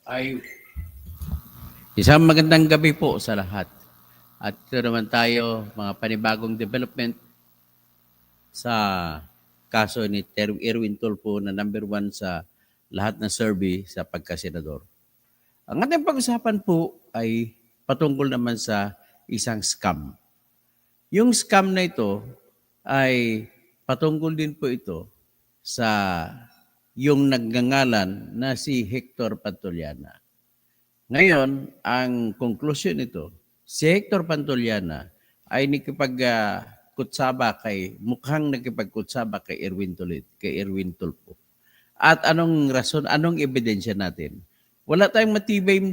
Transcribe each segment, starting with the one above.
Ay, isang magandang gabi po sa lahat. At ito naman tayo, mga panibagong development sa kaso ni Erwin Tulfo na number 1 sa lahat ng survey sa pagkasenador. Ang ating pag-usapan po ay patungkol naman sa isang scam. Yung scam na ito ay patungkol din po ito sa yung nagngangalan na si Hector Pantoliana. Ngayon, ang conclusion nito, si Hector Pantoliana ay mukhang nakipagkutsaba kay Erwin Tulfo. At anong rason, anong ebidensya natin? Wala tayong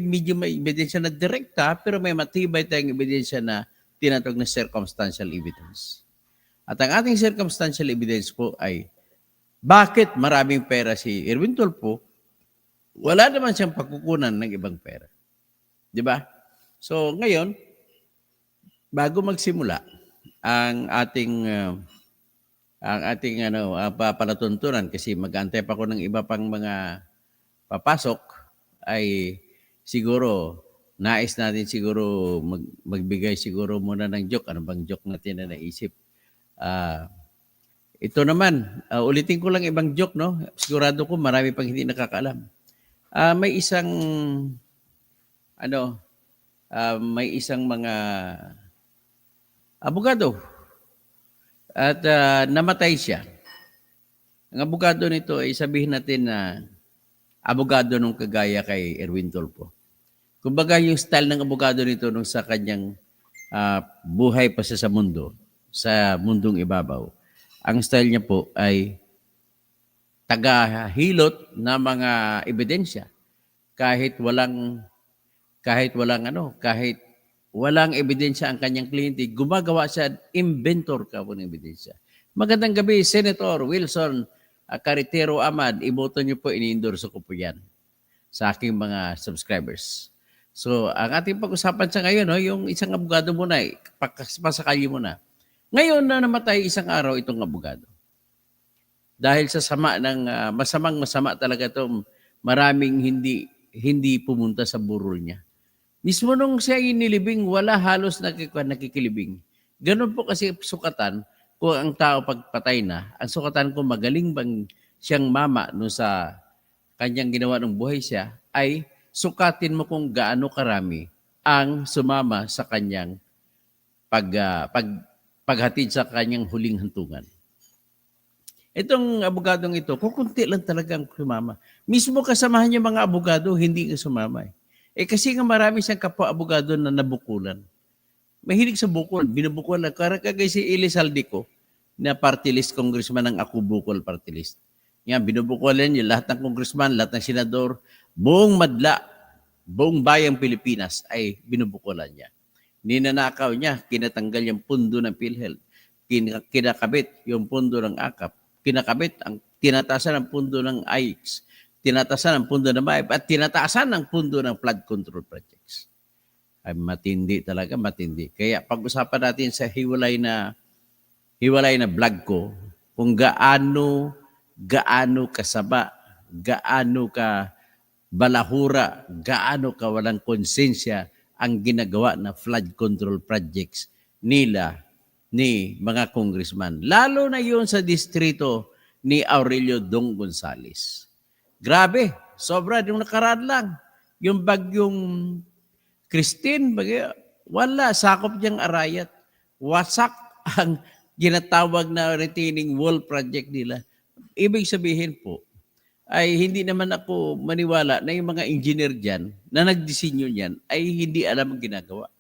medyo may ebidensya na direkta, pero may matibay tayong ebidensya na tinatawag na circumstantial evidence. At ang ating circumstantial evidence po ay bakit maraming pera si Erwin Tulfo, wala naman siyang pagkukunan ng ibang pera. Di ba? So ngayon, bago magsimula ang ating palatuntunan kasi mag-aantay pa ako ng iba pang mga papasok, ay siguro nais natin siguro magbigay siguro muna ng joke. Ano bang joke natin na naisip? Ito naman, ulitin ko lang ibang joke, no? Sigurado ko marami pang hindi nakakaalam. May isang mga abogado at namatay siya. Ang abogado nito ay sabihin natin na abogado nung kagaya kay Erwin Tulfo. Kumbaga yung style ng abogado nito nung sa kanyang buhay pa sa mundo, sa mundong ibabaw. Ang style niya po ay tagahilot na mga ebidensya kahit walang ebidensya ang kanyang kliyente, gumagawa siya, inventor ka po ng ebidensya. Magandang gabi, Senator Wilson Carretero Amad. Iboto niyo po, ini-endorse ko po yan sa aking mga subscribers. So, ang ating pag-usapan sa ngayon, yung isang abogado muna, pasakali muna. Ngayon na namatay isang araw itong abogado. Dahil sa masama talaga ito, maraming hindi pumunta sa burol niya. Mismo nung siya inilibing, wala halos nakikilibing. Ganun po kasi sukatan kung ang tao pagpatay na, ang sukatan kung magaling bang siyang mama no sa kanyang ginawa ng buhay siya, ay sukatin mo kung gaano karami ang sumama sa kanyang paghatid sa kanyang huling hantungan. Itong abogadong ito, kukunti lang talagang sumama. Mismo kasamahan niya mga abogado, hindi ka sumama. Kasi nga marami siyang kapwa-abogado na nabukulan. Mahilig sa bukol, binubukulan. Kagaya si Eli Saldico, na party list congressman ng Ako Bukol party list. Yan, binubukulan niya lahat ng congressman, lahat ng senador, buong madla, buong bayang Pilipinas ay binubukulan niya. Ninanakaw niya, kinatanggal yung pundo ng PhilHealth, kinakabit yung pundo ng AKAP, tinatasan ang pundo ng AIX, tinatasan ang pundo ng MAIP, at tinatasan ang pundo ng flood control projects. Ay matindi talaga, matindi. Kaya pag-usapan natin sa hiwalay na vlog ko kung gaano kasaba, gaano ka balahura, gaano ka walang konsensya ang ginagawa na flood control projects ni mga congressman. Lalo na yun sa distrito ni Aurelio Dong Gonzales. Grabe, sobra. Yung nakaraan lang, yung bagyong Christine, wala, sakop niyang arayat. Wasak ang ginatawag na retaining wall project nila. Ibig sabihin po, ay hindi naman ako maniwala na yung mga engineer dyan na nagdisenyo niyan ay hindi alam ang ginagawa.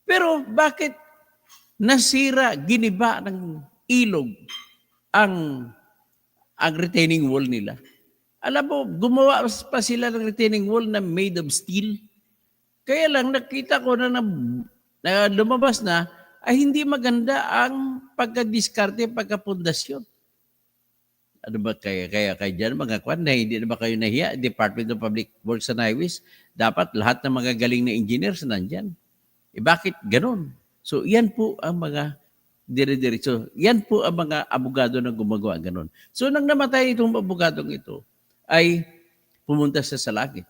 Pero bakit nasira, giniba ng ilog ang retaining wall nila? Alam mo, gumawa pa sila ng retaining wall na made of steel. Kaya lang nakita ko na lumabas na ay hindi maganda ang pagka-diskarte, pagka-pundasyon. Ano ba kaya dyan mga kwan na hindi na ba kayo nahiya? Department of Public Works and Highways, dapat lahat ng mga galing na engineers nandyan. Bakit ganun? So, yan po ang mga dire-diretso. Yan po ang mga abogado na gumagawa ganun. So, nang namatay itong abogadong ito, ay pumunta sa langit.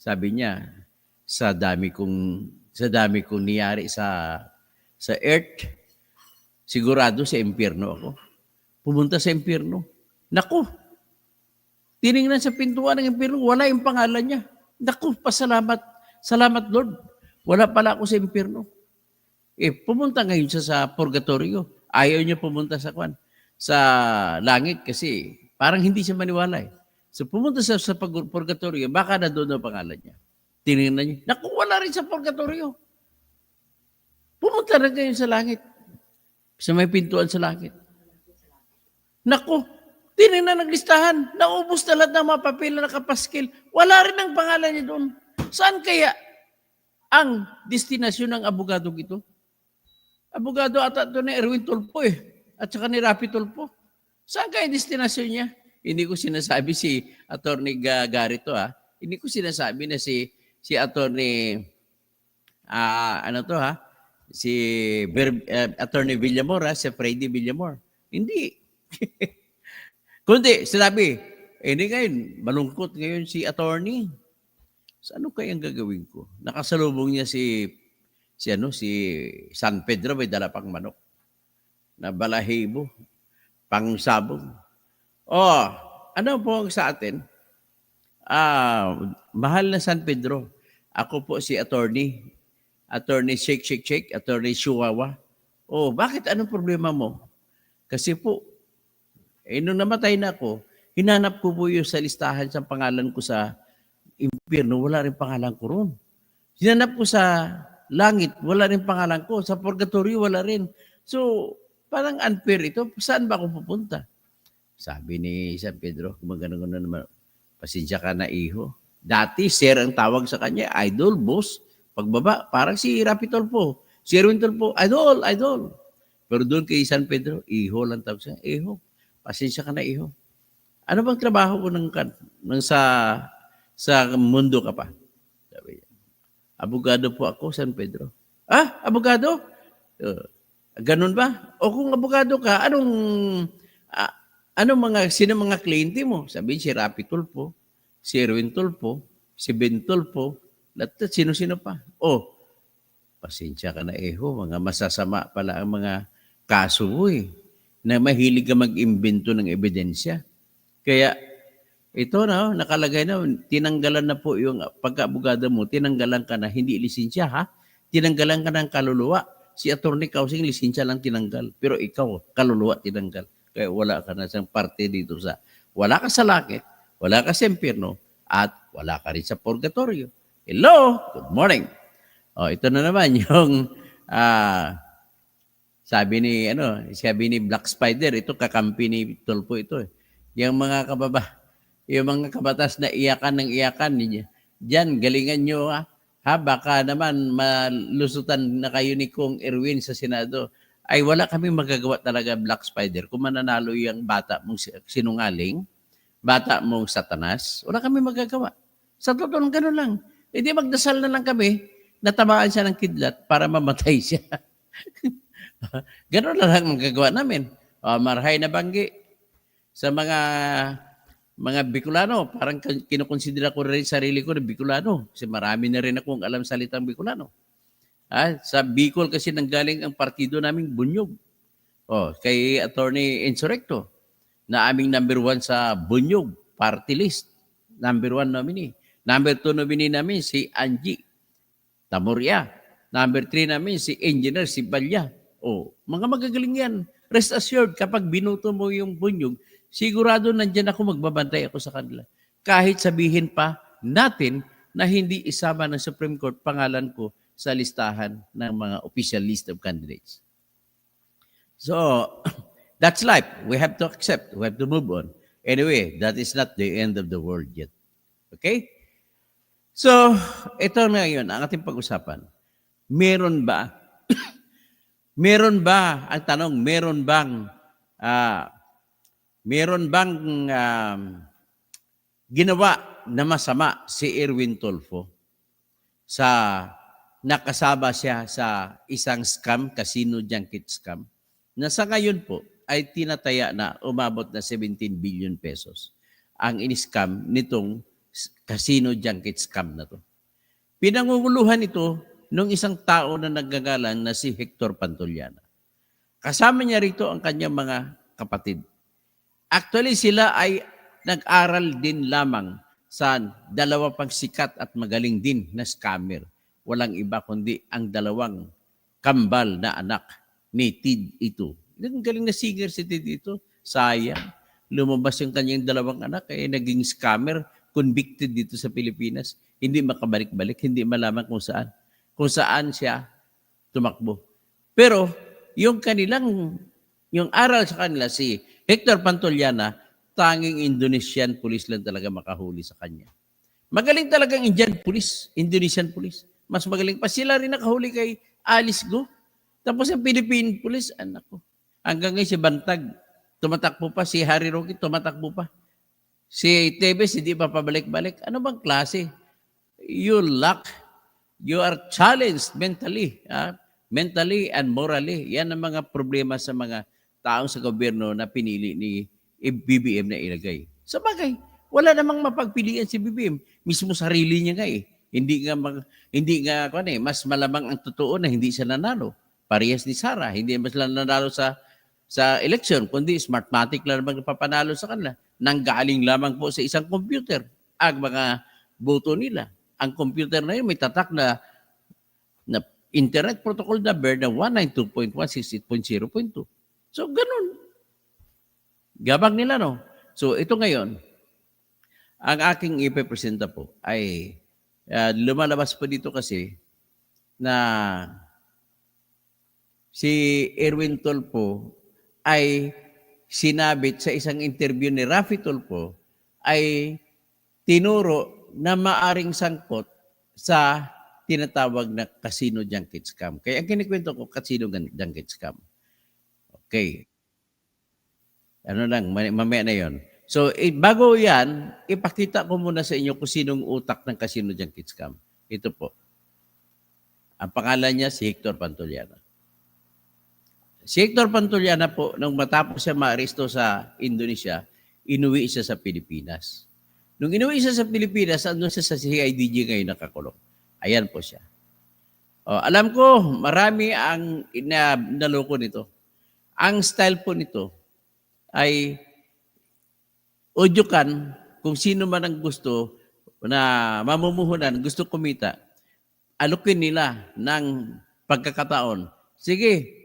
Sabi niya, sa dami kong niyari sa earth, sigurado sa impyerno ako. Pumunta sa impyerno. Naku, tiningnan sa pintuan ng impyerno, wala yung pangalan niya. Naku, pasalamat. Salamat, Lord. Wala pala ako sa impyerno. Pumunta ngayon siya sa purgatorio. Ayaw niya pumunta sa langit kasi parang hindi siya maniwala. So pumunta siya sa purgatorio, baka na doon ang pangalan niya. Tinignan niya, naku, wala rin sa purgatorio. Pumunta na ngayon sa langit. Sa may pintuan sa langit. Naku, tinignan ng listahan. Naubos na lahat ng mga papel na nakapaskil. Wala rin ang pangalan niya doon. Saan kaya ang destinasyon ng abogadong ito? Abogado ata ito ni Erwin Tulfo at saka ni Rapi Tulfo. Saan kaya ang destinasyon niya? Hindi ko sinasabi si Atty. Garito Hindi ko sinasabi na si Atty. Si Atty. Villamor, si Freddy Villamor. Hindi. Kundi sinabi, hindi ngayon, malungkot ngayon si attorney. So ano kaya ang gagawin ko? Nakasalubong niya si San Pedro, may dala pang manok na balahibo, pangsabog. Ano po ang sa atin? Mahal na San Pedro. Ako po si Attorney Shake, Attorney Chihuahua. Bakit? Anong problema mo? Kasi po, nung namatay na ako, hinanap ko po yung sa listahan sa pangalan ko sa impyerno, wala rin pangalan ko ron. Hinanap ko sa langit, wala rin pangalan ko. Sa purgatorio, wala rin. So, parang unfair ito. Saan ba ako pupunta? Sabi ni San Pedro, gumagano na naman, pasensya ka na, iho. Dati, sir ang tawag sa kanya, idol, boss. Pagbaba, parang si Rapi Tulfo. Si Erwin Tulfo, idol. Pero doon kay San Pedro, iho lang tawag siya. Iho, pasensya ka na, iho. Ano bang trabaho ko sa mundo ka pa? Sabi niya, abogado po ako, San Pedro. Abogado? Ganun ba? O kung abogado ka, sino mga kliyente mo? Sabi si Rapi Tulfo, si Erwin Tulfo, si Ben Tulfo, lahat sino-sino pa. Pasensya ka na, mga masasama pala ang mga kaso mo na mahilig ka mag-imbento ng ebidensya. Kaya ito nakalagay na, tinanggalan na po yung pagka-abogado mo, tinanggalan ka na, hindi lisensya tinanggalan ka ng kaluluwa. Si Atty. Kausing lisensya lang tinanggal, pero ikaw, kaluluwa tinanggal. Kaya wala ka na sa parte dito wala ka sa langit, wala ka sa impyerno, at wala ka rin sa purgatorio. Hello, good morning. Ito na naman yung sabi ni Black Spider, ito kakampi ni Tulfo ito. Yung mga kabatas na iyakan ninyo. Diyan, galingan nyo baka naman malusutan na kayo ni Kong Erwin sa Senado. Ay wala kami magagawa talaga, Black Spider. Kung mananalo yung bata mong sinungaling, bata mong satanas, wala kami magagawa. Sa totoo, gano'n lang. Hindi magdasal na lang kami, natamaan siya ng kidlat para mamatay siya. Gano'n lang magagawa namin. Marhay na banggi sa mga Bicolano. Parang kinukonsidera ko rin sarili ko na Bicolano. Kasi marami na rin akong alam salitang Bicolano. Sa Bicol kasi nanggaling ang partido naming Bunyog. Kay Attorney Insurrecto, na aming number 1 sa Bunyog party list. Number 1 nominee. Number 2 nominee namin si Angie Tamoria. Number 3 namin si Engineer Sibalya. Mga magagaling yan. Rest assured, kapag binuto mo yung Bunyog, sigurado nandyan ako, magbabantay ako sa kanila. Kahit sabihin pa natin na hindi isama ng Supreme Court pangalan ko sa listahan ng mga official list of candidates. So, that's life. We have to accept. We have to move on. Anyway, that is not the end of the world yet. Okay? So, ito na yun, ang ating pag-usapan. Meron ba, ang tanong, meron bang ginawa na masama si Erwin Tulfo sa nakasaba siya sa isang scam, casino junket scam, na sa ngayon po ay tinataya na umabot na 17 billion pesos ang in-scam nitong casino junket scam na to. Pinangunguluhan ito nung isang tao na naggagalang na si Hector Pantuliana. Kasama niya rito ang kanyang mga kapatid. Actually, sila ay nag-aral din lamang sa dalawa pang sikat at magaling din na scammer. Walang iba kundi ang dalawang kambal na anak ni Tid ito. Ang galing na singer si Tid ito. Sayang. Lumabas yung kanyang dalawang anak eh naging scammer, convicted dito sa Pilipinas. Hindi makabalik-balik, hindi malaman kung saan. Kung saan siya tumakbo. Pero yung aral sa kanila, si Hector Pantuliana, tanging Indonesian police lang talaga makahuli sa kanya. Magaling talagang Indonesian police. Mas magaling pa. Sila rin nakahuli kay Alice Go. Tapos ang Philippine police, anak ko. Hanggang ngayon si Bantag, tumatakbo pa. Si Harry Roque, tumatakbo pa. Si Tevez, hindi pa pabalik-balik. Ano bang klase? You lack. You are challenged mentally. Mentally and morally. Yan ang mga problema sa mga taong sa gobyerno na pinili ni BBM na ilagay. Sa bagay, wala namang mapagpilian si BBM. Mismo sarili niya nga eh. Hindi nga mas malamang ang totoo na hindi siya nanalo. Parehas ni Sara, hindi mas lang nanalo sa election, kundi Smartmatic lang naman napapanalo sa kanila. Nanggaling lamang po sa isang computer ang mga boto nila. Ang computer na yun may tatak na Internet Protocol number na 192.168.0.2. So, ganun. Gabang nila, no? So, ito ngayon, ang aking ipepresenta po ay lumalabas po dito kasi na si Erwin Tulfo ay sinabit sa isang interview ni Raffy Tulfo ay tinuro na maaring sangkot sa tinatawag na casino junket scam. Kaya ang kinikwento ko, casino junket scam. Okay. Ano lang, mamaya na yon. So, bago yan, ipakita ko muna sa inyo kung sinong utak ng casino junket scam. Ito po. Ang pangalan niya si Hector Pantuliana. Si Hector Pantuliana po, nung matapos siya maaresto sa Indonesia, inuwi siya sa Pilipinas. Nung inuwi siya sa Pilipinas, andun siya sa CIDG ngayon nakakulong. Ayan po siya. Alam ko, marami ang naloko nito. Ang style po nito ay udyukan kung sino man ang gusto na mamumuhunan, gusto kumita, alukin nila ng pagkakataon. Sige,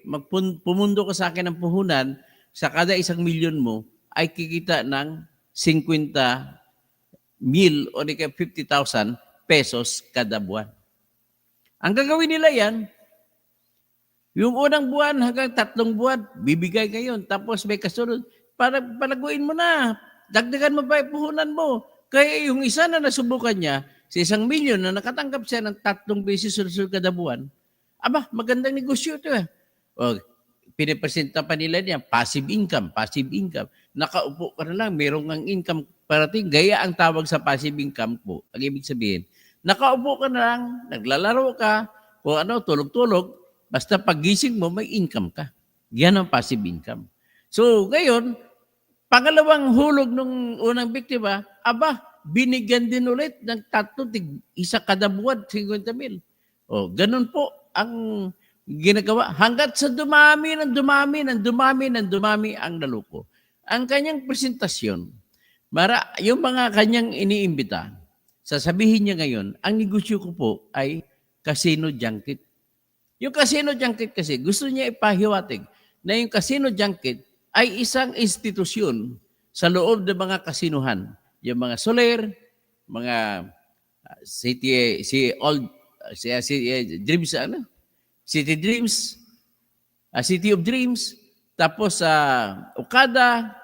pumundo ka sa akin ng puhunan, sa kada 1 milyon mo ay kikita ng 50,000 o 50,000 pesos kada buwan. Ang gagawin nila yan, yung unang buwan hanggang 3 buwan, bibigay ngayon. Tapos may kasunod, palaguin mo na. Dagdagan mo pa yung puhunan mo. Kaya yung isa na nasubukan niya, sa 1 milyon na nakatanggap siya ng 3 beses sunod kada buwan, aba, magandang negosyo ito eh. Pinipresenta pa nila niya, passive income. Nakaupo ka na lang, merong ang income parating. Gaya ang tawag sa passive income po. Ang ibig sabihin, nakaupo ka na lang, naglalaro ka, kung ano, tulog-tulog, basta paggising mo, may income ka. Yan ang passive income. So, ngayon, pangalawang hulog nung unang biktima, aba, binigyan din ulit ng 3, isa kada buwan, 50,000. Ganun po ang ginagawa. Hanggat sa dumami ang naloko. Ang kanyang presentasyon, yung mga kanyang iniimbita, sasabihin niya ngayon, ang negosyo ko po ay casino junket. Yung casino junket kasi, gusto niya ipahiwatig na yung casino junket ay isang institusyon sa loob ng mga kasinuhan. Yung mga Soler, mga Dreams, City of Dreams, tapos sa Okada,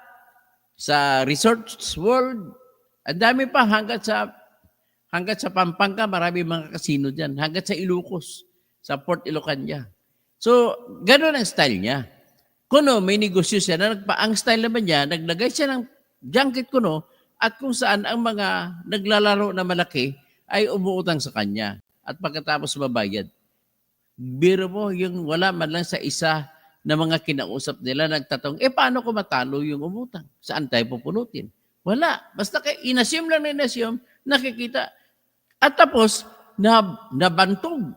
sa Resorts World, ang dami pa hanggat sa Pampanga, marami mga kasino diyan, hanggat sa Ilocos, sa Port Ilocania. So, gano'n ang style niya. Kuno, may negosyo siya na ang style naman niya, naglagay siya ng junket kuno at kung saan ang mga naglalaro na malaki ay umuutang sa kanya at pagkatapos mabayad. Biro mo, yung wala man lang sa isa na mga kinausap nila nagtatong, paano ko matalo yung umutang? Saan tayo pupunutin? Wala. Basta inassume lang na inassume, nakikita. At tapos, nabantog.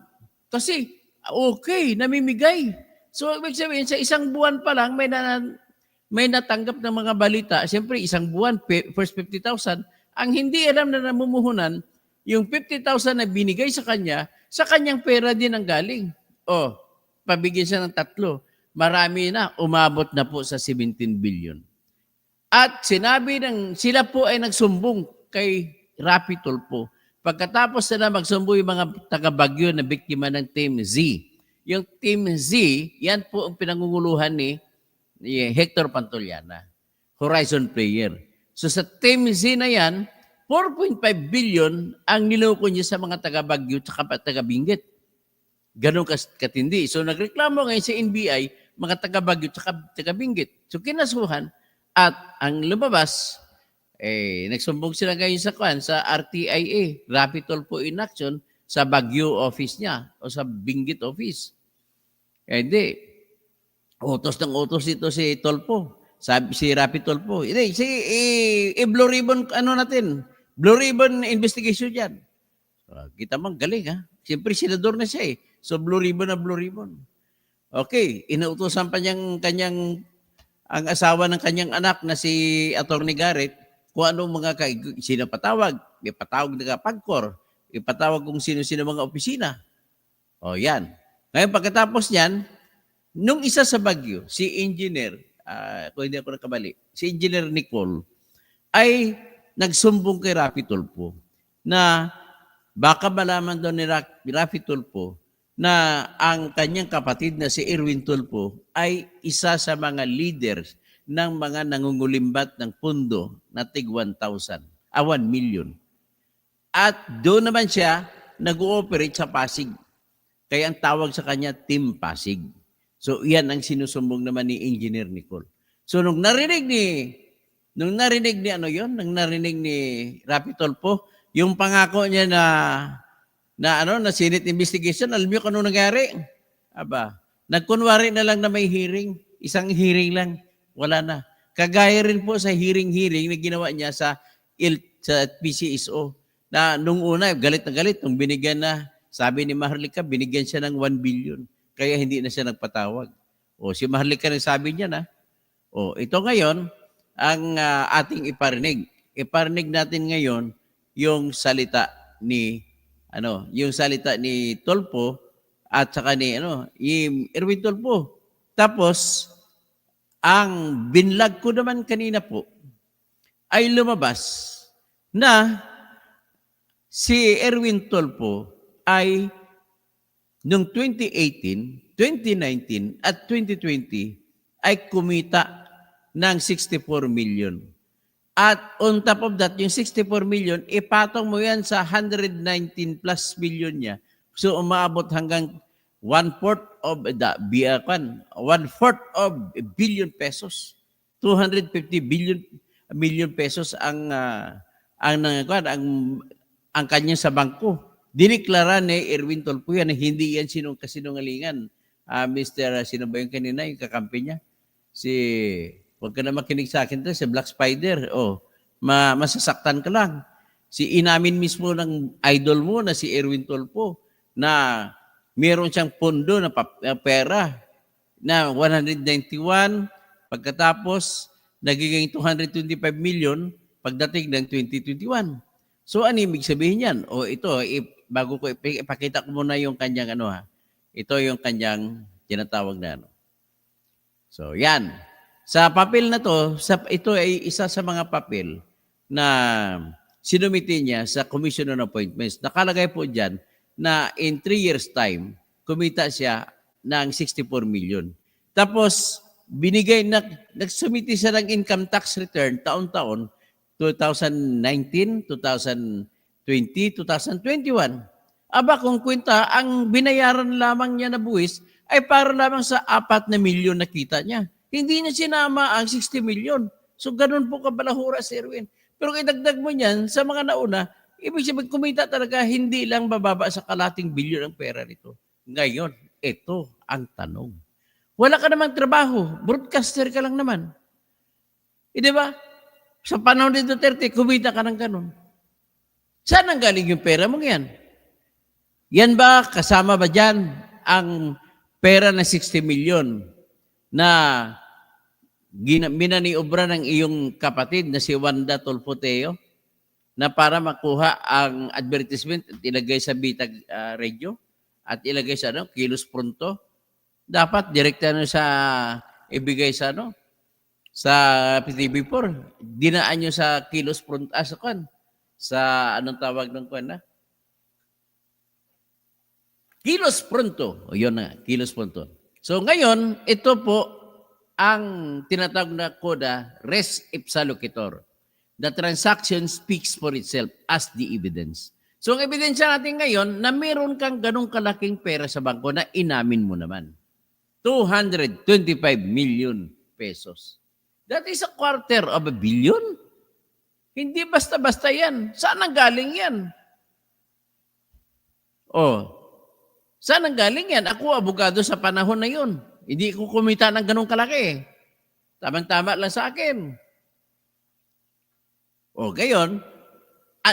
Kasi, okay, namimigay. So, ibig sabihin, sa isang buwan pa lang, may natanggap ng mga balita. Siyempre, isang buwan, first 50,000. Ang hindi alam na namumuhunan, yung 50,000 na binigay sa kanyang pera din ang galing. O, pabigyan siya ng 3. Marami na, umabot na po sa 17 billion. At sila po ay nagsumbong kay Rapi Tulfo. Pagkatapos na magsumbong yung mga taga-Baguio na biktima ng Team Z. Yung Team Z, yan po ang pinangunguluhan ni Hector Pantoliana, Horizon Player. So sa Team Z na yan, 4.5 billion ang niloko niya sa mga taga-Baguio at taga-Benguet. Ganun katindi. So nagreklamo ngayon sa NBI, mga taga-Baguio at taga-Benguet. So kinasuhan at ang lumabas, nagsumbong sila ngayon sa RTIA, Rapi Tulfo in Action, sa Baguio office niya o sa Benguet office. Hindi. Utos ng utos ito si Tulfo. Si Rapi Tulfo. Hindi, Blue Ribbon, Blue Ribbon investigation yan. So, kita mo, galing ha. Siyempre, senador na siya eh. So, Blue Ribbon na Blue Ribbon. Okay, inuutosan pa ang asawa ng kanyang anak na si Atty. Garrett, kung ano mga sino patawag. May patawag na PAGCOR. Ipatawag kung sino-sino mga opisina. O yan. Ngayon pagkatapos niyan, nung isa sa Baguio, si Engineer, kung hindi ako nakabali, si Engineer Nicole, ay nagsumbong kay Rapi Tulfo na baka malaman daw ni Rapi Tulfo na ang kanyang kapatid na si Erwin Tulfo ay isa sa mga leaders ng mga nangungulimbat ng pundo na tig 1 million. At doon naman siya nag-ooperate sa Pasig. Kaya ang tawag sa kanya, Team Pasig. So, yan ang sinusumbong naman ni Engineer Nicole. So, nung narinig ni Rapi Tulfo, yung pangako niya na Senate investigation, alam niyo kung ano nangyari? Nagkunwari na lang na may hearing. Isang hearing lang. Wala na. Kagaya rin po sa hearing na ginawa niya sa PCSO. Na nung una, galit na galit. Nung binigyan na, sabi ni Maharlika, binigyan siya ng 1 billion. Kaya hindi na siya nagpatawag. O si Maharlika rin sabi niya na. O ito ngayon, ang ating iparinig. Iparinig natin ngayon yung salita ni Tulfo at saka ni Erwin Tulfo. Tapos ang binlag ko naman kanina po ay lumabas na si Erwin Tulfo ay noong 2018, 2019 at 2020 ay kumita ng 64 million. At on top of that, yung 64 million, ipatong mo yan sa 119 plus million niya. So, umabot hanggang 1/4 of a billion pesos. 250 million pesos ang kanya sa bangko. Diniklara ni Erwin Tulfo yan na hindi yan kasinungalingan. Mr. Sino ba yung kanina, yung kakampi niya? Huwag ka na makinig sa akin si Black Spider. Masasaktan ka lang. Inamin mismo ng idol mo na si Erwin Tulfo na meron siyang pondo na pera na 191, pagkatapos nagiging 225 million pagdating ng 2021. So, ano ibig sabihin yan? Ito, bago ko ipakita ko muna yung kanyang Ito yung kanyang tinatawag na So, yan. Sa papel na to, ito ay isa sa mga papel na sinumite niya sa Commission on Appointments. Nakalagay po dyan na in 3 years time, kumita siya ng 64 million. Tapos, nagsumite siya ng income tax return taon-taon, 2019, 2020, 2021. Kung kwenta, ang binayaran lamang niya na buwis ay para lamang sa 4 na milyon na kita niya. Hindi niya sinama ang 60 million. So, ganun po kabalahura, Sir Erwin. Pero idagdag mo niyan, sa mga nauna, ibig sabihin, kumita talaga, hindi lang bababa sa kalating bilyon ang pera nito. Ngayon, ito ang tanong. Wala ka namang trabaho. Broadcaster ka lang naman. Di ba? Sa panahon ni Duterte, kumita ka ng ganun. Saan ang galing yung pera mo yan? Yan ba, kasama ba dyan ang pera na 60 million na minaniobra ng iyong kapatid na si Wanda Tolfoteo na para makuha ang advertisement at ilagay sa Bitag Radio at ilagay sa Kilos Pronto? Dapat direkta sa ibigay sa sa PTV4. Dinaan nyo sa Kilos Pronto, sa anong tawag ng kwan na? Kilos Pronto. O yun na, Kilos Pronto. So ngayon, ito po ang tinatawag na koda res ipsa loquitur. The transaction speaks for itself as the evidence. So ang ebidensya natin ngayon na meron kang ganong kalaking pera sa bangko na inamin mo naman. 225 million pesos. That is a quarter of a billion. Hindi basta-basta yan. Saan ang galing yan? Saan ang galing yan? Ako, abogado sa panahon na yun. Hindi ko kumita ng ganong kalaki. Tamang-tama lang sa akin. Gayon,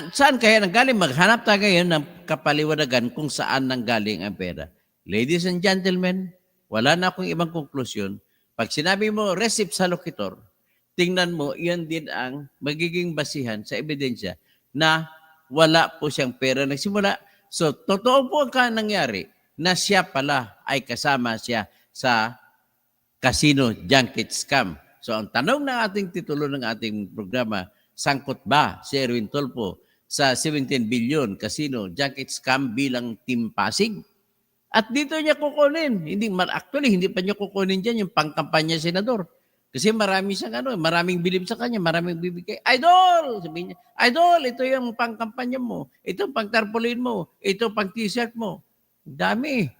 saan kaya nanggaling? Maghanap tayo ngayon ng kapaliwanagan kung saan nanggaling ang pera. Ladies and gentlemen, wala na akong ibang konklusyon. Pag sinabi mo, res ipsa loquitur, tingnan mo, yan din ang magiging basihan sa ebidensya na wala po siyang pera nagsimula. So, totoo po ang nangyari na siya pala ay kasama siya sa casino junket scam. So, ang tanong ng ating titulo ng ating programa, sangkot ba si Erwin Tulfo sa 17 billion casino junket scam bilang Team Pasig? At dito niya kukunin. Actually, hindi pa niya kukunin dyan yung pangkampanya senador. Kasi marami siyang maraming bilib sa kanya, maraming bibigay. Idol! Sabi niya, Idol, ito yung pangkampanya mo. Ito pang tarpaulin mo. Ito pang t-shirt mo. Dami.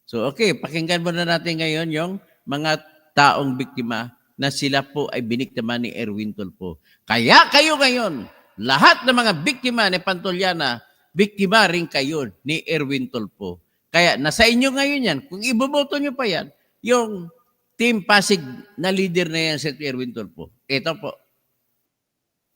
So, okay, pakinggan muna natin ngayon yung mga taong biktima na sila po ay biniktima ni Erwin Tulfo. Kaya kayo ngayon, lahat ng mga biktima ni Pantuliana, biktima rin kayo ni Erwin Tulfo. Kaya nasa inyo ngayon yan. Kung iboboto nyo pa yan, yung Team Pasig na leader na yan si Erwin Tulfo. Ito po.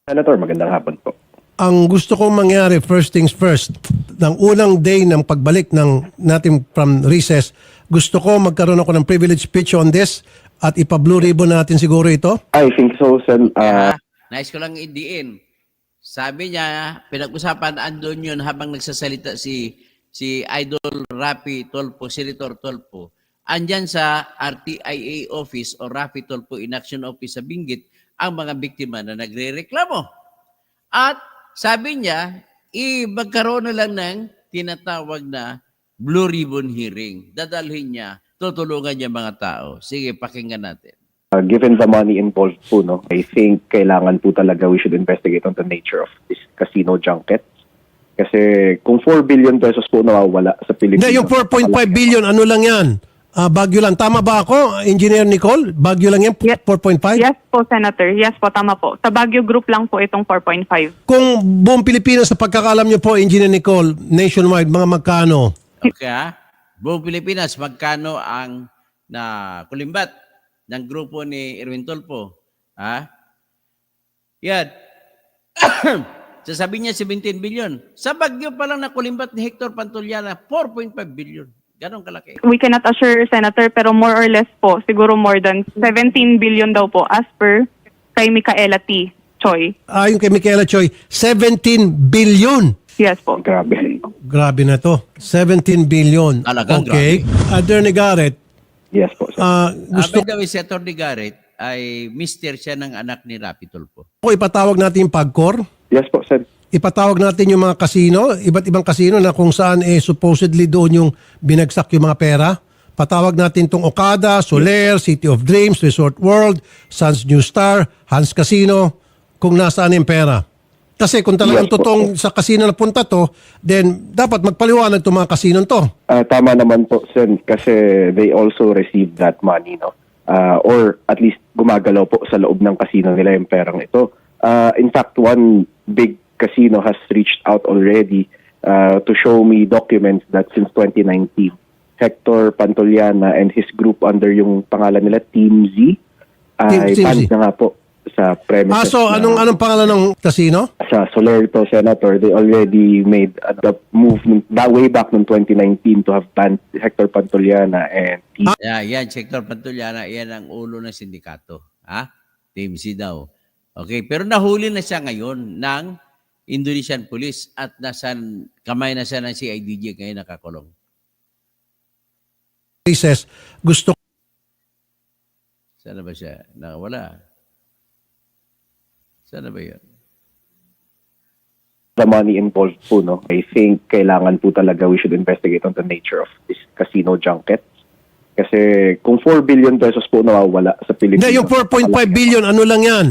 Senator, magandang hapon po. Ang gusto kong mangyari, first things first, ng unang day ng pagbalik ng natin from recess, gusto ko magkaroon ako ng privilege speech on this at ipa-blue ribbon natin siguro ito. I think so, Sen. Nais ko lang idiin. Sabi niya, pinag-usapan, andun yun habang nagsasalita si Idol Rafi Tulfo, Senator Tulfo. Andyan sa RTIA office o Rafi Tulfo Inaction Office sa Benguet ang mga biktima na nagre-reklamo. At sabi niya, magkaroon na lang ng tinatawag na blue ribbon hearing. Dadalhin niya, tutulungan niya mga tao. Sige, pakinggan natin. Given the money involved po, no, I think kailangan po talaga we should investigate on the nature of this casino junket. Kasi kung 4 billion pesos po nawawala sa Pilipinas. Hindi, yung 4.5 billion, ano lang yan? Baguio lang. Tama ba ako, Engineer Nicole? Baguio lang yan, 4.5? Yes po, Senator. Yes po, tama po. Sa Baguio Group lang po itong 4.5. Kung buong Pilipinas, sa pagkakalam niyo po, Engineer Nicole, nationwide, mga magkano? Okay, buong Pilipinas, magkano ang kulimbat ng grupo ni Erwin Tulfo? Yan. Sasabihin niya 17 billion. Sa Baguio pa lang na kulimbat ni Hector Pantuliana, 4.5 billion. Ganon kalaki. We cannot assure, Senator, pero more or less po, siguro more than 17 billion daw po as per kay Micaela T. Choi. Ayon kay Micaela Choi, 17 billion. Yes po. Grabe. Grabe na to. 17 billion. Talagang okay. Attorney Garrett, Yes po, Sen. gusto By the way, si Atty. Garrett ay mister siya ng anak ni Rafi Tulfo. ko ipatawag natin yung PAGCOR. Yes po, Sen. Ipatawag natin yung mga kasino, iba't ibang kasino na kung saan supposedly doon yung binagsak yung mga pera. Patawag natin tong Okada, Soler, City of Dreams, Resort World, Suns New Star, Hans Casino, kung nasaan yung pera. Kasi kung talagang Yes po, totoong sa kasino na punta to, then dapat magpaliwanag itong mga kasino to. Tama naman po, Sen, kasi they also received that money, no? Or at least gumagalaw po sa loob ng kasino nila yung perang ito. In fact, one big casino has reached out already to show me documents that since 2019, Hector Pantuliana and his group under yung pangalan nila Team Z, Team ay Z. fans na nga po sa premises. So anong pangalan ng casino? Sa Soler to, Senator, they already made the movement that way back noong 2019 to have banned Hector Pantoliana and Yan, Sector Pantuliana, yan ang ulo ng sindikato. Ha? TMC daw. Okay, pero nahuli na siya ngayon ng Indonesian Police at nasa kamay na siya ng CIDG ngayon nakakulong. Recess. Gusto Sana ba siya? Nakawala. Sana ba yun? the money involved po, no? I think kailangan po talaga we should investigate on the nature of this casino junkets. Kasi kung 4 billion pesos po nawawala sa Pilipinas. Hindi, yung 4.5 billion, ano lang yan?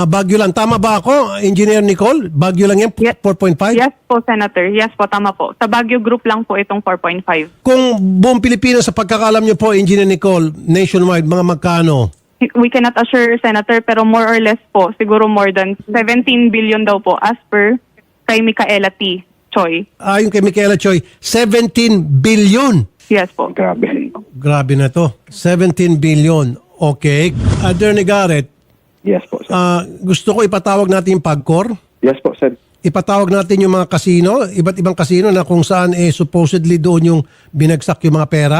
Baguio lang. Tama ba ako, Engineer Nicole? Baguio lang yan, Yes. 4.5? Yes po, Senator. Yes po, tama po. Sa Baguio Group lang po itong 4.5. Kung buong Pilipinas, sa pagkakalam nyo po, Engineer Nicole, nationwide, mga magkano? We cannot assure, Senator, pero more or less po, siguro more than 17 billion daw po as per kay Micaela T. Choi. Ayon kay Micaela Choi, 17 billion. Yes po. Grabe. Grabe na to. 17 billion. Okay. Attorney Garrett, Yes po, sir. gusto ko ipatawag natin yung PAGCOR. Yes po, sir. Ipatawag natin yung mga casino, iba't ibang casino na kung saan supposedly doon yung binagsak yung mga pera.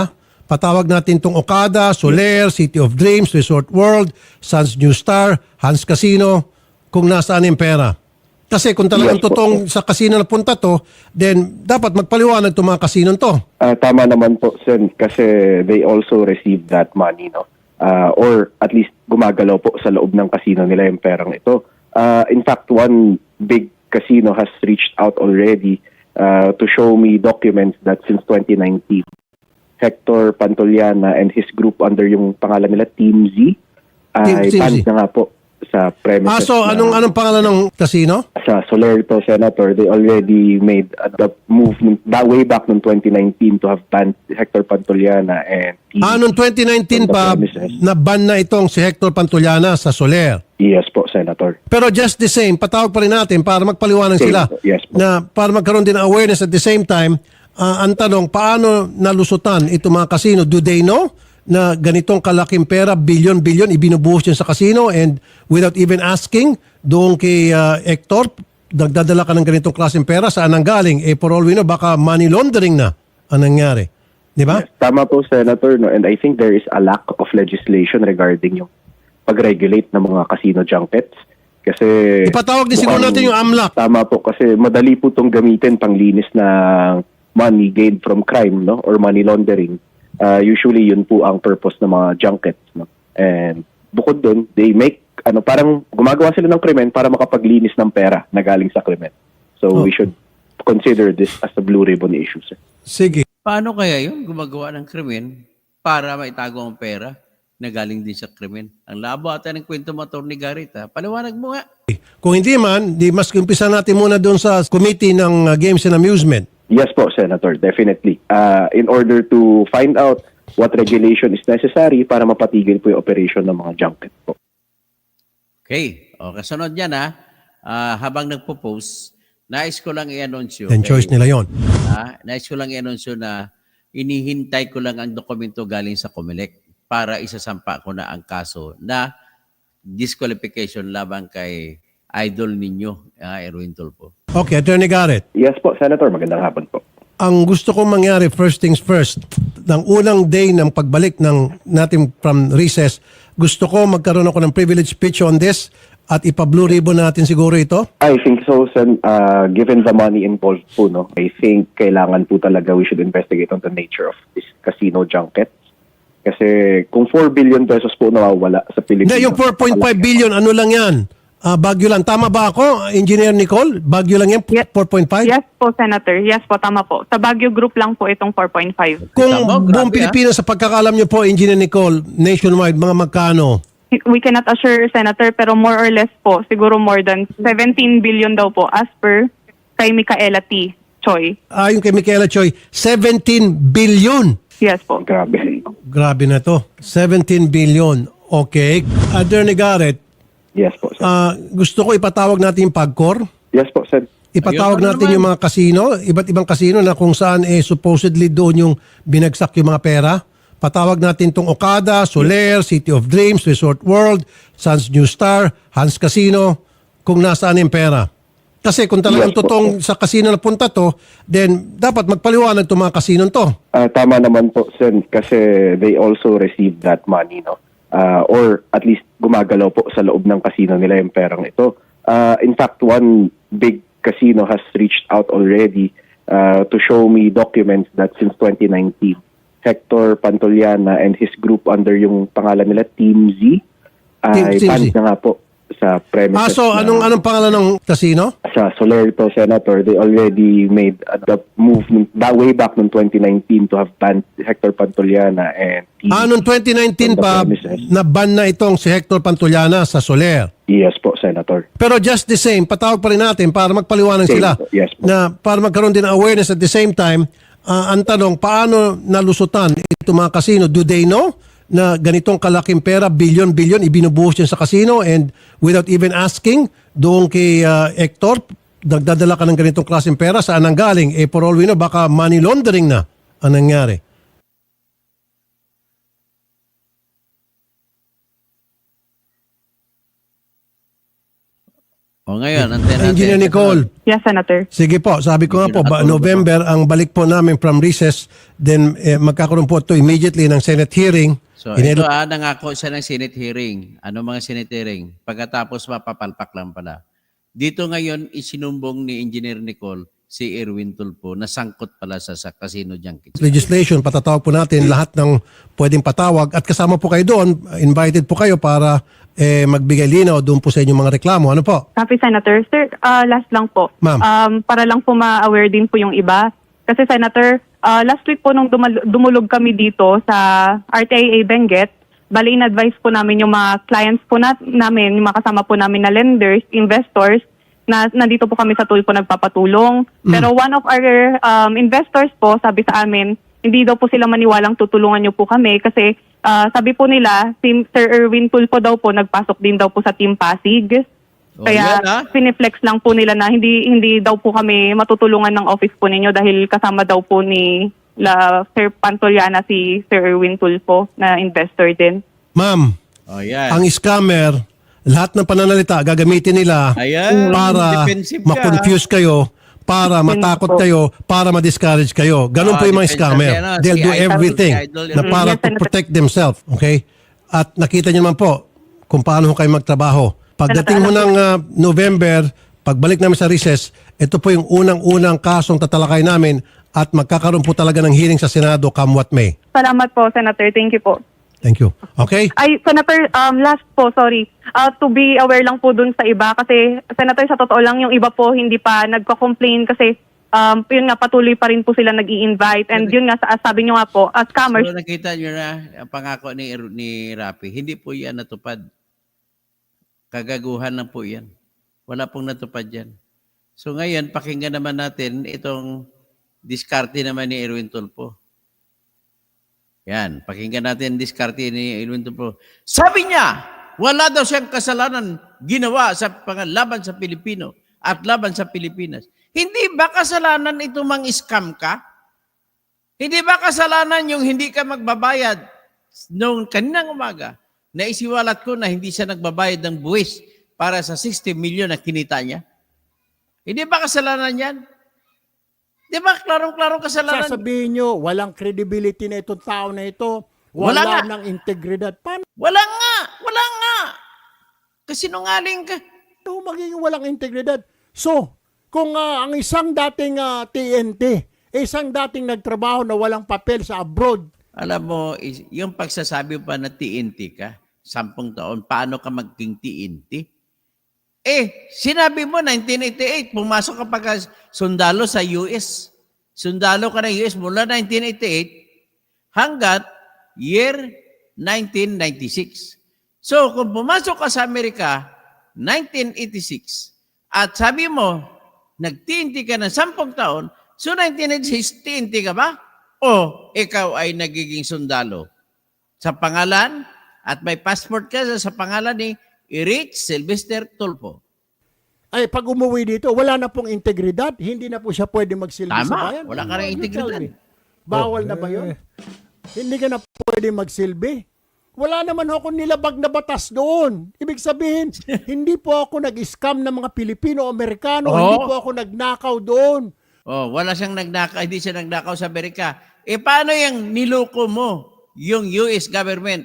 Patawag natin tong Okada, Soler, City of Dreams, Resort World, Suns New Star, Hans Casino, kung nasaan yung pera. Kasi kung talagang Yes po, totoong sa casino na punta to, then dapat magpaliwanag itong mga casino to. Tama naman po, Sen, kasi they also received that money, no? Or at least gumagalaw po sa loob ng casino nila yung perang ito. In fact, one big casino has reached out already to show me documents that since 2019, Hector Pantoliana and his group under yung pangalan nila Team Z ay Team Z. banned na nga po sa premises. So anong pangalan ng casino? Sa Soler to, Senator, they already made the movement that way back noong 2019 to have banned Hector Pantoliana and Team Noong 2019 pa, na-ban na itong si Hector Pantoliana sa Soler. Yes po, Senator. Pero just the same, patawag pa rin natin para magpaliwanag Same sila. po, yes po. Na para magkaroon din ng awareness at the same time, ang tanong, paano nalusutan itong mga casino? Do they know na ganitong kalaking pera, billion, ibinubuhos yun sa casino and without even asking, doon kay Hector, nagdadala ka ng ganitong klaseng pera, saan ang galing? For all we know, baka money laundering na ang nangyari. Di ba? Yes, tama po, Senator, no? And I think there is a lack of legislation regarding yung pag-regulate ng mga casino junkets. Kasi Ipatawag din siguro mukhang- natin yung AMLAC. Tama po, kasi madali po itong gamitin panglinis ng money gained from crime, no? Or money laundering. Usually yun po ang purpose ng mga junkets, no? And bukod dun, they make parang gumagawa sila ng krimen para makapaglinis ng pera na galing sa krimen. So we should consider this as a blue ribbon issue, sir. Sige. Paano kaya yun? Gumagawa ng krimen para maitago ang pera na galing din sa krimen. Ang labo ata ng kwento mo, Atty. Garrett. Paliwanag mo nga. Kung hindi man, di mas umpisa natin muna doon sa committee ng Games and Amusement. Yes po, Senator, definitely. In order to find out what regulation is necessary para mapatigil po yung operation ng mga junket po. Okay. O, kasunod yan habang nagpo-post, nais ko lang i-anonsyo. Then choice nila yon. Nais ko lang i-anonsyo na inihintay ko lang ang dokumento galing sa COMELEC para isasampa ko na ang kaso na disqualification laban kay idol ninyo, Erwin Tulfo. Okay, Attorney Garrett. Yes po, Senator, magandang hapon po. Ang gusto kong mangyari, first things first, ng unang day ng pagbalik ng natin from recess, gusto ko magkaroon ako ng privilege speech on this at ipa-blue ribbon natin siguro ito. I think so, Sen. Given the money involved po, no, I think kailangan po talaga we should investigate on the nature of this casino junkets. Kasi kung 4 billion pesos po nawawala sa Pilipinas. Hindi, yung 4.5 billion, ano lang yan? Baguio lang. Tama ba ako, Engineer Nicole? Baguio lang yan, Yes. 4.5? Yes po, Senator. Yes po, tama po. Sa Baguio Group lang po itong 4.5. Kung Tama, buong grabe, Pilipinas, sa pagkakalam nyo po, Engineer Nicole, nationwide, mga magkano? We cannot assure, Senator, pero more or less po, siguro more than 17 billion daw po as per kay Micaela T. Choi. Ayon kay Micaela Choi, 17 billion. Yes po. Grabe. Grabe na to. 17 billion. Okay. Attorney Garrett, Yes po, sir. gusto ko ipatawag natin yung PAGCOR. Yes po, Sen. Ipatawag Ayun, natin naman. yung mga casino, iba't ibang casino na kung saan supposedly doon yung binagsak yung mga pera. Patawag natin tong Okada, Soler, City of Dreams, Resort World, Suns New Star, Hans Casino, kung nasaan yung pera. Kasi kung talagang Yes po. totoong sa casino na punta to, then dapat magpaliwanag itong mga casino to. Tama naman po, Sen, kasi they also receive that money, no? Or at least gumagalaw po sa loob ng casino nila yung perang ito. In fact, one big casino has reached out already to show me documents that since 2019, Hector Pantoliana and his group under yung pangalan nila Team Z, Team ay Z. banned na nga po sa premises. So na- anong pangalan ng casino? sa Soler ito, Senator, they already made the move that way back noong 2019 to have banned Hector Pantoliana and Team. Noong 2019 pa, na-ban na itong si Hector Pantoliana sa Soler. Yes po, Senator. Pero just the same, patawag pa rin natin para magpaliwanag Same sila. po, yes po. Na para magkaroon din ng awareness at the same time, ang tanong, paano nalusutan itong mga casino? Do they know na ganitong kalaking pera, bilyon-bilyon, ibinubuhos yan sa casino and without even asking, doon kay Hector, nagdadala ka ng ganitong klaseng pera, saan ang galing? For all we know, baka money laundering na ang nangyari. O ngayon, antayin natin. Engineer Nicole, Yes, Senator. sige po, sabi ko nga po, November ang balik po namin from recess, then magkakaroon po ito immediately ng Senate hearing. So Inelo- ito nangako siya ng Senate hearing. Ano mga Senate hearing? Pagkatapos mapapalpak lang pala. Dito ngayon isinumbong ni Engineer Nicole si Erwin Tulfo na sangkot pala sa casino junket. legislation, patatawag po natin lahat ng pwedeng patawag at kasama po kayo doon, invited po kayo para magbigay linaw doon po sa inyong mga reklamo. Ano po? Copy, Senator. Sir, last lang po. Ma'am. Para lang po ma-aware din po yung iba. Kasi, Senator, last week po nung dumulog kami dito sa RTIA Benguet, bali in-advise po namin yung mga clients po namin, yung mga kasama po namin na lenders, investors, na nandito po kami sa Tulfo nagpapatulong. Pero one of our investors po, sabi sa amin, hindi daw po sila maniwalang tutulungan niyo po kami kasi sabi po nila, si Sir Erwin Tulfo daw po, nagpasok din daw po sa Team Pasig. Oh, Kaya yan, piniflex lang po nila na hindi daw po kami matutulungan ng office po ninyo dahil kasama daw po ni Sir Pantoliana si Sir Erwin Tulfo na investor din. Ma'am, O yan. ang scammer, lahat ng pananalita gagamitin nila Ayan, para defensive ka. ma-confuse kayo, para matakot kayo, para ma-discourage kayo. Ganun po yung mga defensive scammer. yan, no? They'll Si do Idol, everything si Idol, na para Yes, to Senator. protect themselves. Okay? At nakita niyo naman po kung paano ho kayo magtrabaho. Pagdating mo ng November, pagbalik namin sa recess, ito po yung unang-unang kasong tatalakay namin at magkakaroon po talaga ng hearing sa Senado come what may. Salamat po, Senator. Thank you po. Thank you. Okay? Ay, Senator, last po, sorry. To be aware lang po dun sa iba kasi, Senator, sa totoo lang, yung iba po hindi pa nagko-complain kasi yun nga, patuloy pa rin po sila nag-i-invite. And yun nga, sabi nyo nga po, scammers, So nakita nyo na ang pangako ni Rapi, hindi po yan natupad. Kagaguhan lang po yan. Wala pong natupad yan. So ngayon, pakinggan naman natin itong diskarte naman ni Erwin Tulfo. Yan, pakinggan natin ang diskarte ni Erwin Tulfo. Sabi niya, wala daw siyang kasalanan ginawa sa laban sa Pilipino at laban sa Pilipinas. Hindi ba kasalanan ito mang-scam ka? Hindi ba kasalanan yung hindi ka magbabayad noong kaninang umaga na isiwalat ko na hindi siya nagbabayad ng buwis para sa 60 million na kinita niya? Hindi ba kasalanan yan? Di ba klarong-klarong kasalanan? Sasabihin nyo, walang credibility na itong tao na ito. Wala Wala nga. ng integridad. Paano Wala nga! Wala nga! Kasinungaling ka. magiging walang integridad? So, kung ang isang dating TNT, isang dating nagtrabaho na walang papel sa abroad, Alam mo, yung pagsasabi pa na TNT ka, 10 taon, paano ka maging TNT? Sinabi mo, 1988, pumasok ka pagka sundalo sa US. Sundalo ka ng US mula 1988 hanggat year 1996. So, kung pumasok ka sa Amerika, 1986, at sabi mo, nag-TNT ka ng 10 taon, so 1986, TNT ka ba? O ikaw ay nagiging sundalo? Sa pangalan, at may passport ka sa pangalan ni Erich Sylvester Tulfo. ay pag umuwi dito, wala na pong integridad, hindi na po siya pwede magsilbi Tama, sa bayan. wala ka ring You tell integridad. me. Bawal na ba yun? hindi ka na pwede magsilbi. Wala naman ako nilabag na batas doon. Ibig sabihin, hindi po ako nag-scam ng mga Pilipino-Amerikano, Oo. hindi po ako nagnakaw doon. Oh, wala siyang nagnakaw, hindi siya nagnakaw sa Amerika. Paano yung niloko mo yung US government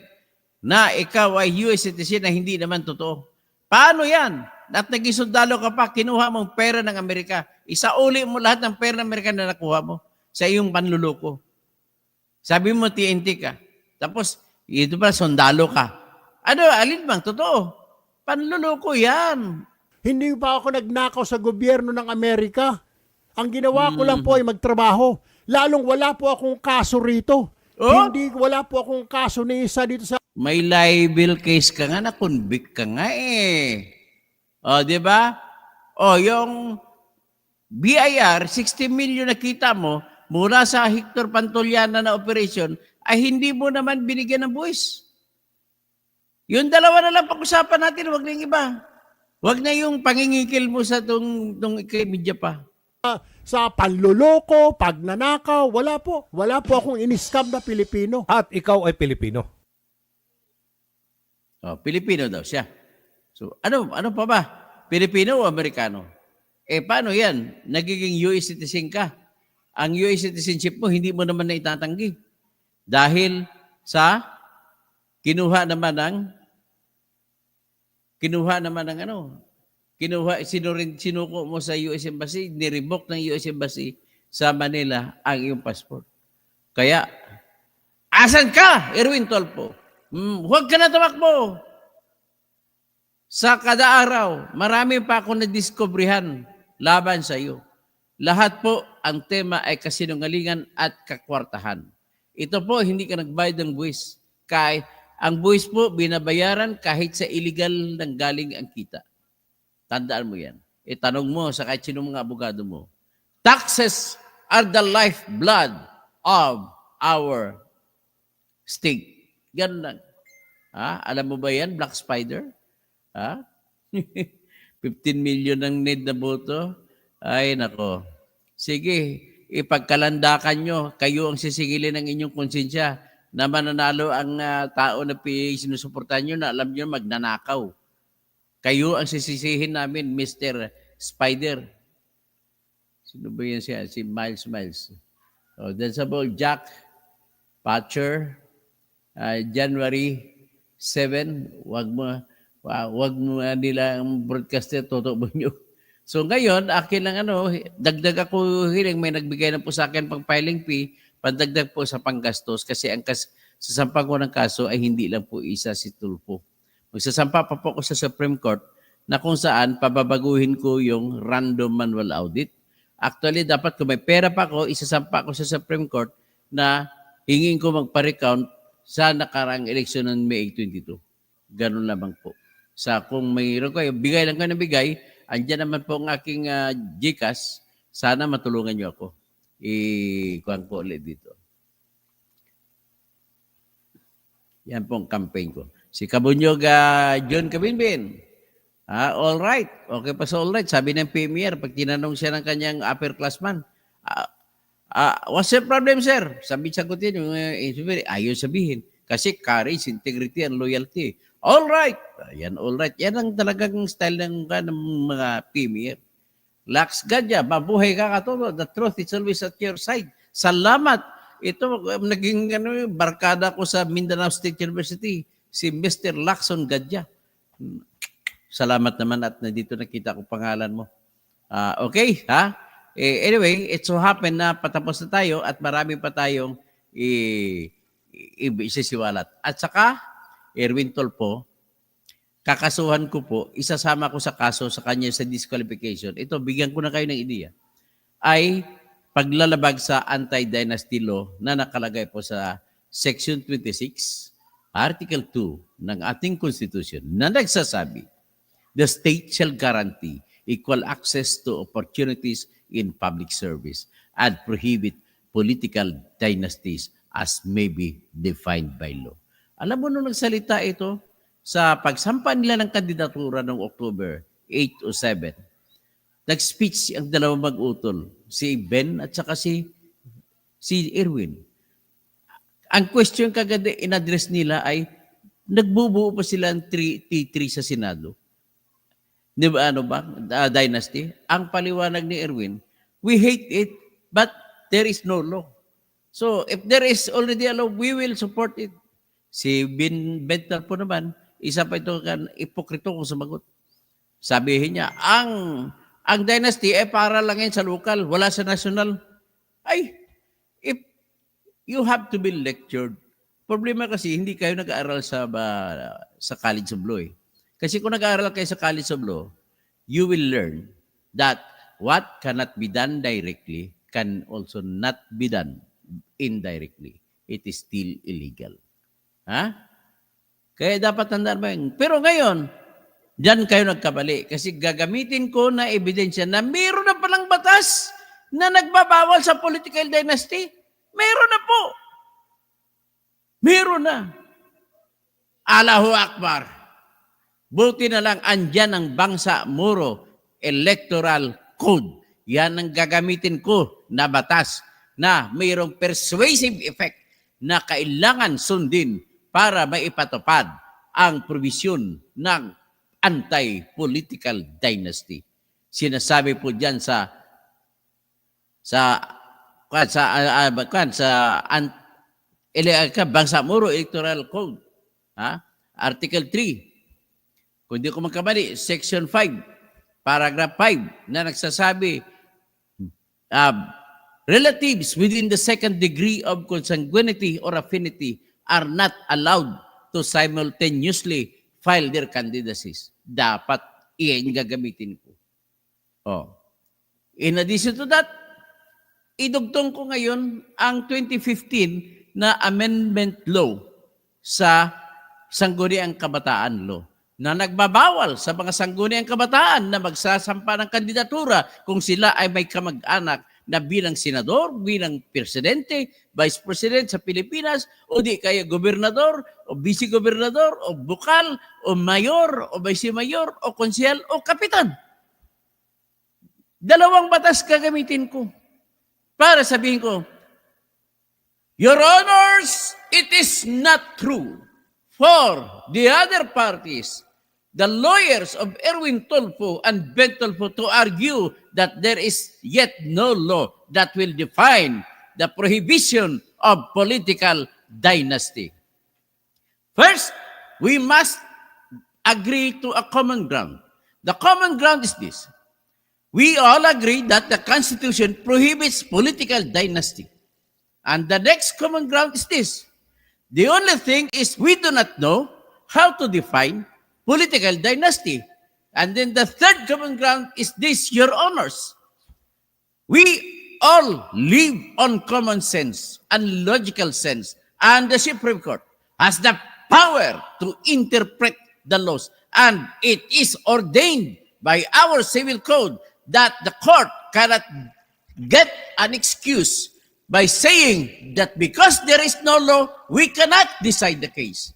na ikaw ay US citizen na hindi naman totoo? Paano yan? At naging sundalo ka pa, kinuha mong pera ng Amerika. Isauli mo lahat ng pera ng Amerika na nakuha mo sa iyong panluloko. Sabi mo TNT ka. Tapos, ito pa, sundalo ka. Ano, alin bang? Totoo. Panluloko yan. Hindi pa ako nagnakaw sa gobyerno ng Amerika. Ang ginawa ko lang po ay magtrabaho. Lalong wala po akong kaso rito. Oh? Wala po akong kaso ni isa dito sa May libel case ka nga, na-convict ka nga eh. O, di ba? O, yung BIR, 60 million na kita mo mula sa Hector Pantoliana na operation, ay hindi mo naman binigyan ng buwis. Yung dalawa na lang pag-usapan natin, wag na yung iba. Wag na yung pangingikil mo sa tong media pa. sa panluloko, pagnanakaw, wala po. Wala po akong in-scam na Pilipino. At ikaw ay Pilipino. O, Pilipino daw siya. So, ano pa ba? Pilipino o Amerikano? Paano yan? Nagiging US citizen ka. Ang US citizenship mo, hindi mo naman na itatanggi. Dahil sa kinuha naman ng sinuko mo sa US Embassy, nirevoke ng US Embassy sa Manila ang iyong passport. Kaya, asan ka, Erwin Tolpo? Huwag ka na tumakbo. Sa kada araw, marami pa ako na-discoveryhan laban sa iyo. Lahat po, ang tema ay kasinungalingan at kakwartahan. Ito po, hindi ka nagbayad ng buwis. Kahit ang buwis po, binabayaran kahit sa illegal nang galing ang kita. Tandaan mo yan. Tanong mo sa kahit sino mga abogado mo. Taxes are the lifeblood of our state. Ganun lang. Alam mo ba yan, Black Spider? 15 million ang need na boto? Ay, nako. Sige, ipagkalandakan nyo. Kayo ang sisingilin ng inyong konsensya na mananalo ang tao na sinusuportahan nyo na alam nyo magnanakaw. Kayo ang sisisihin namin, Mr. Spider. Sino ba yan siya? Si Miles. Then sa Jack Patcher, January 7, wag mo nila ang broadcaster, totoo nyo. So ngayon, akin lang dagdag ako hiling, may nagbigay na po sa akin pang filing fee, pandagdag po sa panggastos kasi ang sasampa ko ng kaso ay hindi lang po isa si Tulfo. Magsasampa pa po ako sa Supreme Court na kung saan pababaguhin ko yung random manual audit. Actually, dapat kung may pera pa ako, isasampa ko sa Supreme Court na hingin ko magpa-recount sa nakaraang eleksyon ng May 22. Ganun lamang po. Kung mayroon kayo, bigay lang kayo ng bigay, andyan naman po ang aking GCash. Sana matulungan niyo ako. Kuhan ko ulit dito. Yan po ang campaign ko. Si Kabunyog John Kabinbin. All right. Okay pa sa all right. Sabi ng Premier, pag tinanong siya ng kanyang upper classman, what's your problem, sir? Sagutin yung ayaw sabihin. Kasi courage, integrity, and loyalty. All right. Yan, all right. Yan ang talagang style ng mga Premier. Lax Gadya, mabuhay ka katoto. The truth is always at your side. Salamat. Ito, naging barkada ko sa Mindanao State University, si Mr. Lacson Gadya. Salamat naman at nandito nakita ko pangalan mo. Okay, ha? Anyway, it so happen na patapos na tayo at marami pa tayong isisiwalat. At saka, Erwin Tolpo, kakasuhan ko po, isasama ko sa kaso sa kanya sa disqualification. Ito, bigyan ko na kayo ng ideya. Ay paglalabag sa anti-dynasty law na nakalagay po sa Section 26, Article 2 ng ating Constitution na nagsasabi, the state shall guarantee equal access to opportunities in public service and prohibit political dynasties as may be defined by law. Alam mo nung nagsalita ito sa pagsampa nila ng kandidatura noong October 8 o 7, nag-speech ang dalawang mag-utol, si Ben at saka si Erwin. Ang question kagad in-address nila ay, nagbubuo pa sila ng T3 sa Senado. Di ba ano ba? Dynasty. Ang paliwanag ni Erwin, we hate it, but there is no law. So, if there is already a law, we will support it. Si Bental po naman, isa pa ito ipokrito kung sumagot. Sabihin niya, ang dynasty para lang yan sa local, wala sa national. Ay, if you have to be lectured. Problema kasi, hindi kayo nag-aaral sa College of Law. Kasi kung nag-aaral kayo sa College of Law, you will learn that what cannot be done directly can also not be done indirectly. It is still illegal. Ha? Kaya dapat tandaan mo yun. Pero ngayon, diyan kayo nagkamali. Kasi gagamitin ko na ebidensya na mayroon na palang batas na nagbabawal sa political dynasty. Meron na po. Meron na. Allahu Akbar. Buti na lang andyan ang Bangsa Moro Electoral Code. Yan ang gagamitin ko na batas na mayroong persuasive effect na kailangan sundin para maipatupad ang provision ng anti-political dynasty. Sinasabi po diyan sa Bangsa Moro Electoral Code, Article 3. Kung di ko magkamali, Section 5, Paragraph 5 na nagsasabi, relatives within the second degree of consanguinity or affinity are not allowed to simultaneously file their candidacies. Dapat iyan gagamitin ko. In addition to that, idugtong ko ngayon ang 2015 na amendment law sa Sangguniang Kabataan Law na nagbabawal sa mga sangguniang kabataan na magsasampa ng kandidatura kung sila ay may kamag-anak na bilang senador, bilang presidente, vice president sa Pilipinas, o di kaya gobernador, o vice-gobernador, o bukal, o mayor, o vice-mayor, o konsehal, o kapitan. Dalawang batas gagamitin ko para sabihin ko, Your Honors, it is not true for the other parties, the lawyers of Erwin Tulfo and Ben Tulfo, to argue that there is yet no law that will define the prohibition of political dynasty. First, we must agree to a common ground. The common ground is this. We all agree that the Constitution prohibits political dynasty. And the next common ground is this. The only thing is we do not know how to define political dynasty. And then the third common ground is this, Your Honors. We all live on common sense and logical sense. And the Supreme Court has the power to interpret the laws. And it is ordained by our civil code that the court cannot get an excuse by saying that because there is no law, we cannot decide the case.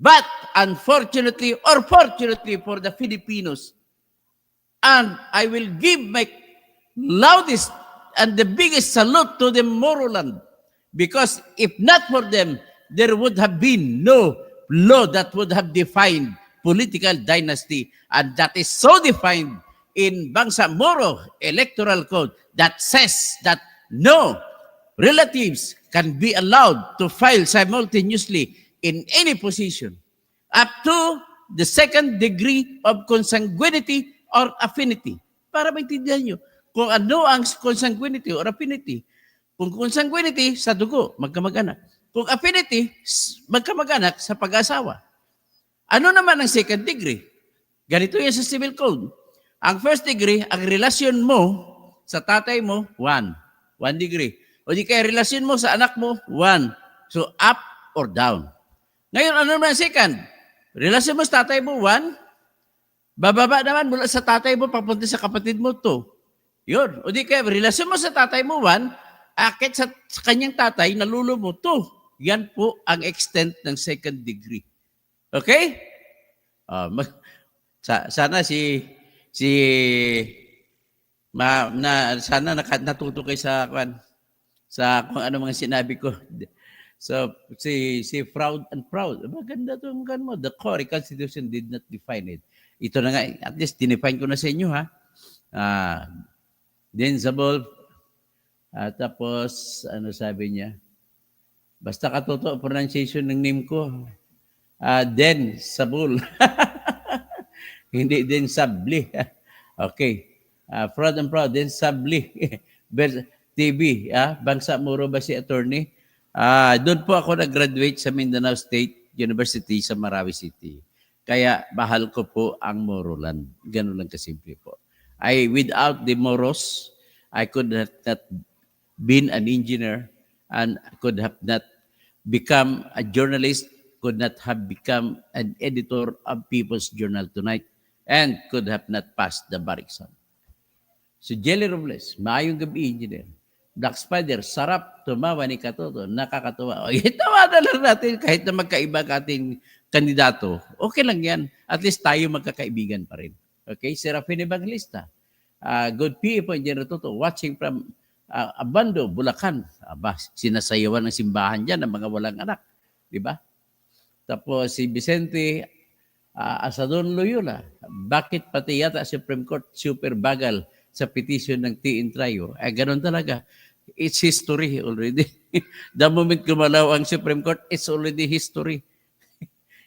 But unfortunately or fortunately for the Filipinos, and I will give my loudest and the biggest salute to the Moroland, because if not for them, there would have been no law that would have defined political dynasty, and that is so defined in Bangsa Moro Electoral Code that says that no relatives can be allowed to file simultaneously in any position up to the second degree of consanguinity or affinity. Para maintindihan nyo kung ano ang consanguinity or affinity. Kung consanguinity, sa dugo, magkamag-anak. Kung affinity, magkamag-anak sa pag-asawa. Ano naman ang second degree? Ganito yan sa civil code. Ang first degree, ang relasyon mo sa tatay mo, 1 degree. O di kaya relasyon mo sa anak mo, 1. So, up or down. Ngayon, ano naman ang second? Relasyon mo sa tatay mo, 1. Bababa naman mula sa tatay mo, papunta sa kapatid mo, 2. Yun. O di kaya, relasyon mo sa tatay mo, 1. Akit sa kanyang tatay, nalulo mo, 2. Yan po ang extent ng second degree. Okay? Sana sana natuto kayo sa kung ano mga sinabi ko. So, si proud and proud. Maganda itong mo. The core Constitution did not define it. Ito na nga, at least dinefine ko na sa inyo, ha? Danceable. Tapos, ano sabi niya? Basta katoto pronunciation ng name ko. Danceable. Hindi danceable. Okay. Proud and proud. Danceable. TV. Bangsa Moro ba si attorney? Doon po ako nag-graduate sa Mindanao State University sa Marawi City. Kaya bahal ko po ang Moroland. Ganun lang kasimple po. Without the Moros, I could have not been an engineer and could have not become a journalist, could not have become an editor of People's Journal Tonight, and could have not passed the bar exam. So Jelly Robles, maayong gabi, engineer. Black Spider, sarap tumawa ni Katoto, nakakatuwa. O, itawa na lang natin kahit na magkaiba ka ating kandidato. Okay lang yan. At least tayo magkakaibigan pa rin. Okay? Serafin Evangelista. Good PA po, Engineer Toto, watching from Abando, Bulacan. Sinasayawan ng simbahan dyan ng mga walang anak. Diba? Tapos si Vicente Asadon Loyola. Bakit pati yata Supreme Court super bagal sa petition ng T.N. Trio? Ganun talaga. It's history already. The moment gumalaw ang Supreme Court, it's already history.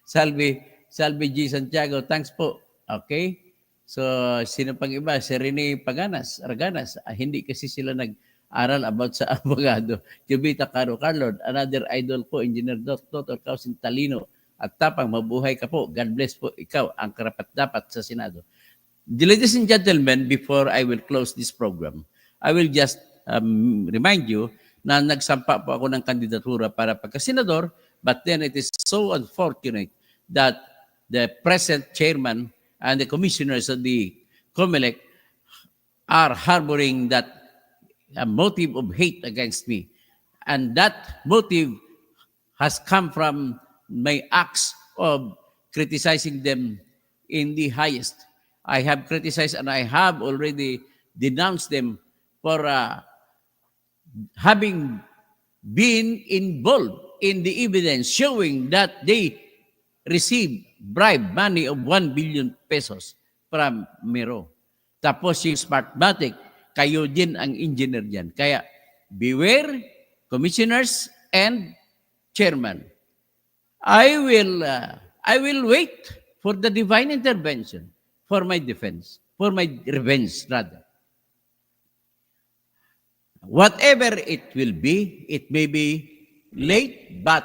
Salve G. Santiago, thanks po. Okay? So, sino pang iba? Si Rene Arganas. Hindi kasi sila nag-aral about sa abogado. Jubita Caro Carlord, another idol po, Engineer Dr. Kausin Talino. At tapang, mabuhay ka po. God bless po ikaw, ang karapat-dapat sa Senado. Ladies and gentlemen, before I will close this program, I will just remind you na nagsampa po ako ng kandidatura para pagka-senador, but then it is so unfortunate that the present chairman and the commissioners of the COMELEC are harboring that motive of hate against me. And that motive has come from my acts of criticizing them in the highest. I have criticized and I have already denounced them for having been involved in the evidence showing that they received bribe money of 1 billion pesos from Miro. Tapos yung Smartmatic, kayo din ang engineer dyan. Kaya beware, commissioners and chairman. I will wait for the divine intervention for my defense, for my revenge rather. Whatever it will be, it may be late, but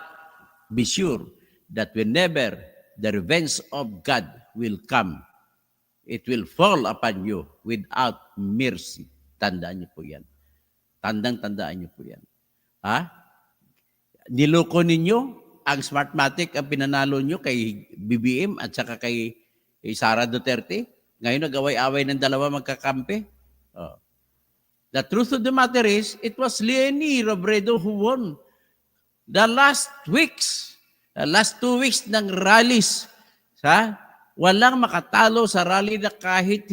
be sure that whenever the revenge of God will come, it will fall upon you without mercy. Tandaan niyo po yan. Tandaan niyo po yan. Niloko ninyo ang Smartmatic ang pinanalo nyo kay BBM at saka kay Sara Duterte. Ngayon nag-away-away ng dalawa magkakampi. The truth of the matter is, it was Leni Robredo who won. The last 2 weeks ng rallies, walang makatalo sa rally na kahit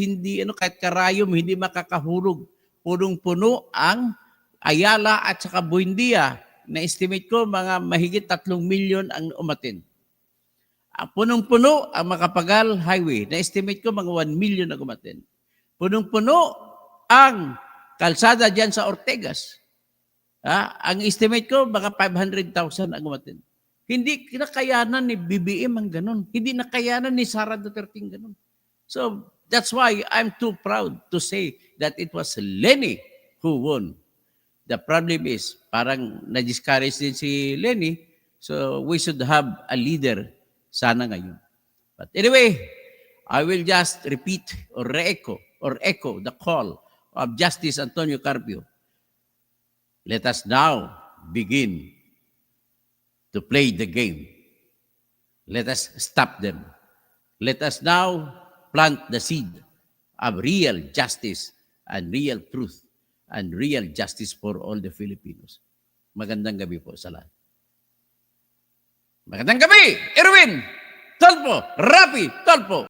karayom, hindi makakahulog. Punong-puno ang Ayala at saka Buendia. Na-estimate ko, mga mahigit 3 milyon ang umatin. Punong-puno ang Macapagal Highway. Na-estimate ko, mga 1 milyon ang umatin. Punong-puno ang kalsada dyan sa Ortegas. Ang estimate ko, mga 500,000 ang umatin. Hindi nakayanan ni BBM ang ganun. Hindi nakayanan ni Sara Duterte ang ganun. So, that's why I'm too proud to say that it was Leni who won. The problem is, parang na-discourage din si Leni, so we should have a leader sana ngayon. But anyway, I will just repeat or echo the call of Justice Antonio Carpio. Let us now begin to play the game. Let us stop them. Let us now plant the seed of real justice and real truth and real justice for all the Filipinos. Magandang gabi po sa lahat. Magandang gabi, Erwin Tolpo, Rafi Tolpo.